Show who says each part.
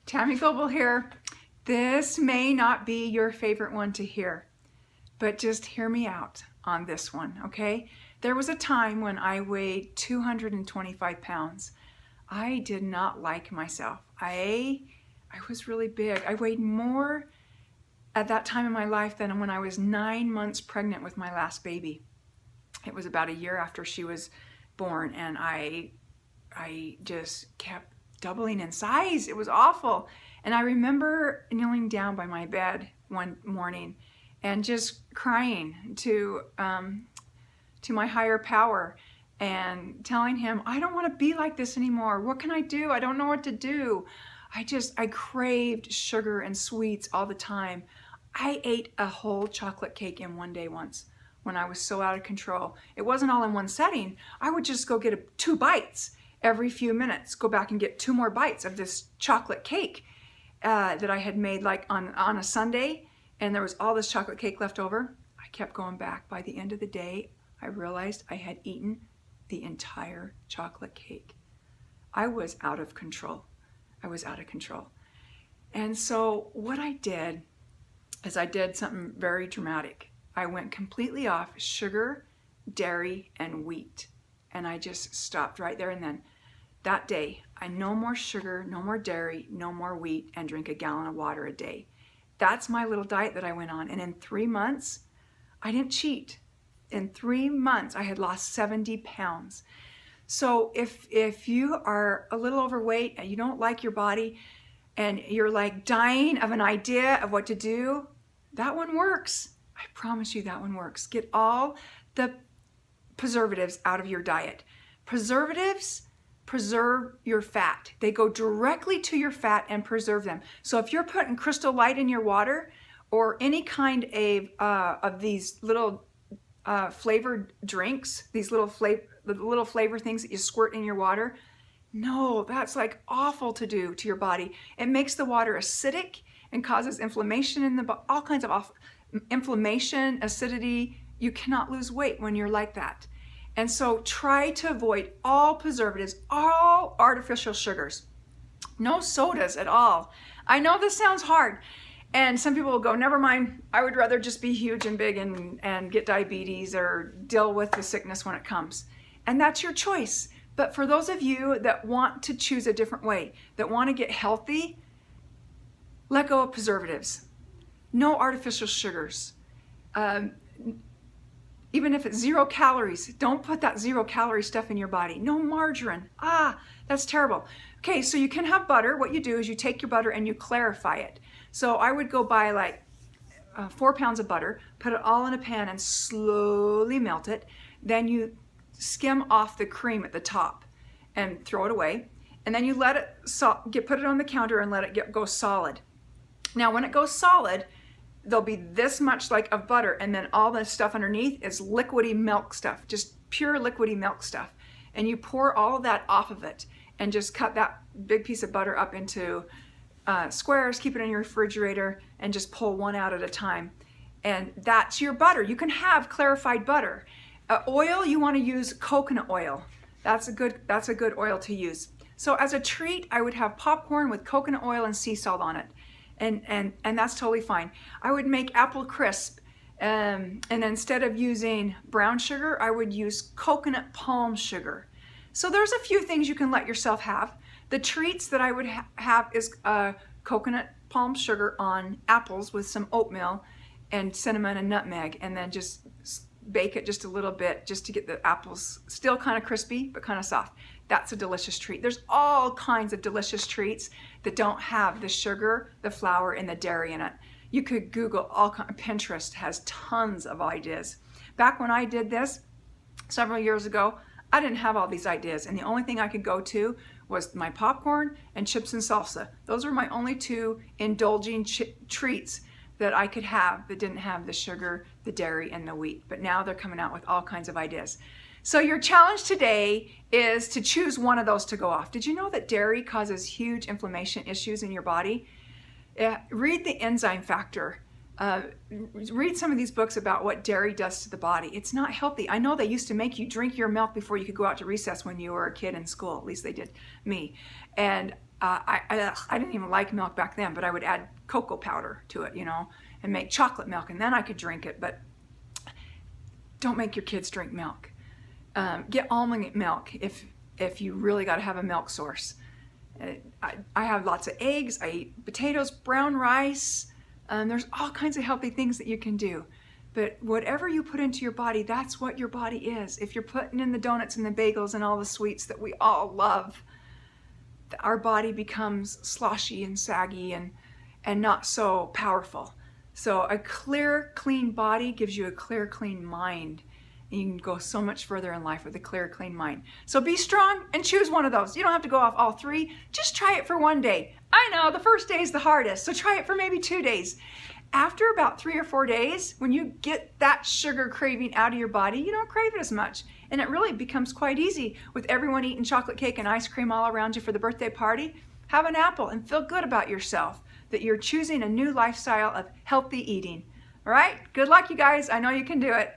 Speaker 1: Tammy Goebel here. This may not be your favorite one to hear, but just hear me out on this one, okay? There was a time when I weighed 225 pounds. I did not like myself. I was really big. I weighed more at that time in my life than when I was 9 months pregnant with my last baby. It was about a year after she was born, and I just kept doubling in size. It was awful. And I remember kneeling down by my bed one morning and just crying to my higher power and telling him, I don't want to be like this anymore. What can I do? I don't know what to do. I craved sugar and sweets all the time. I ate a whole chocolate cake in one day once when I was so out of control. It wasn't all in one setting. I would just go get 2 bites every few minutes, go back and get 2 more bites of this chocolate cake that I had made like on a Sunday, and there was all this chocolate cake left over. I kept going back. By the end of the day, I realized I had eaten the entire chocolate cake. I was out of control. I was out of control. And so what I did is I did something very dramatic. I went completely off sugar, dairy, and wheat. And I just stopped right there and then. That day, no more sugar, no more dairy, no more wheat, and drink a gallon of water a day. That's my little diet that I went on. And in 3 months, I didn't cheat. In 3 months, I had lost 70 pounds. So if you are a little overweight and you don't like your body and you're like dying of an idea of what to do, that one works. I promise you that one works. Get all the preservatives out of your diet. Preservatives preserve your fat. They go directly to your fat and preserve them. So if you're putting Crystal Light in your water or any kind of these little flavored drinks, these little flavor things that you squirt in your water, no, that's like awful to do to your body. It makes the water acidic and causes inflammation in the body, all kinds of inflammation, acidity. You cannot lose weight when you're like that. And so try to avoid all preservatives, all artificial sugars, no sodas at all. I know this sounds hard, and some people will go, never mind, I would rather just be huge and big and get diabetes or deal with the sickness when it comes. And that's your choice. But for those of you that want to choose a different way, that want to get healthy, let go of preservatives. No artificial sugars. Even if it's 0 calories, don't put that 0 calorie stuff in your body. No margarine. That's terrible. Okay, so you can have butter. What you do is you take your butter and you clarify it. So I would go buy like 4 pounds of butter, put it all in a pan and slowly melt it. Then you skim off the cream at the top and throw it away. And then you let it put it on the counter and let it go solid. Now when it goes solid, there'll be this much like of butter, and then all the stuff underneath is liquidy milk stuff, just pure liquidy milk stuff. And you pour all of that off of it and just cut that big piece of butter up into squares, keep it in your refrigerator, and just pull one out at a time. And that's your butter. You can have clarified butter. Oil, you want to use coconut oil. That's a good oil to use. So as a treat, I would have popcorn with coconut oil and sea salt on it. And that's totally fine. I would make apple crisp, and instead of using brown sugar, I would use coconut palm sugar. So there's a few things you can let yourself have. The treats that I would have is coconut palm sugar on apples with some oatmeal and cinnamon and nutmeg, and then just bake it just a little bit just to get the apples still kind of crispy but kind of soft. That's a delicious treat. There's all kinds of delicious treats that don't have the sugar, the flour, and the dairy in it. You could Google Pinterest has tons of ideas. Back when I did this several years ago, I didn't have all these ideas, and the only thing I could go to was my popcorn and chips and salsa. Those were my only 2 indulging treats that I could have that didn't have the sugar, the dairy, and the wheat. But now they're coming out with all kinds of ideas. So your challenge today is to choose one of those to go off. Did you know that dairy causes huge inflammation issues in your body? Read the enzyme factor. Read some of these books about what dairy does to the body. It's not healthy. I know they used to make you drink your milk before you could go out to recess when you were a kid in school. At least they did me. And I didn't even like milk back then, but I would add cocoa powder to it, you know, and make chocolate milk, and then I could drink it. But don't make your kids drink milk. Get almond milk if you really got to have a milk source. I have lots of eggs. I eat potatoes, brown rice. There's all kinds of healthy things that you can do. But whatever you put into your body, that's what your body is. If you're putting in the donuts and the bagels and all the sweets that we all love, our body becomes sloshy and saggy and not so powerful. So a clear, clean body gives you a clear, clean mind. And you can go so much further in life with a clear, clean mind. So be strong and choose one of those. You don't have to go off all three. Just try it for one day. I know the first day is the hardest, so try it for maybe 2 days. After about 3 or 4 days, when you get that sugar craving out of your body, you don't crave it as much. And it really becomes quite easy with everyone eating chocolate cake and ice cream all around you for the birthday party. Have an apple and feel good about yourself that you're choosing a new lifestyle of healthy eating. All right? Good luck, you guys. I know you can do it.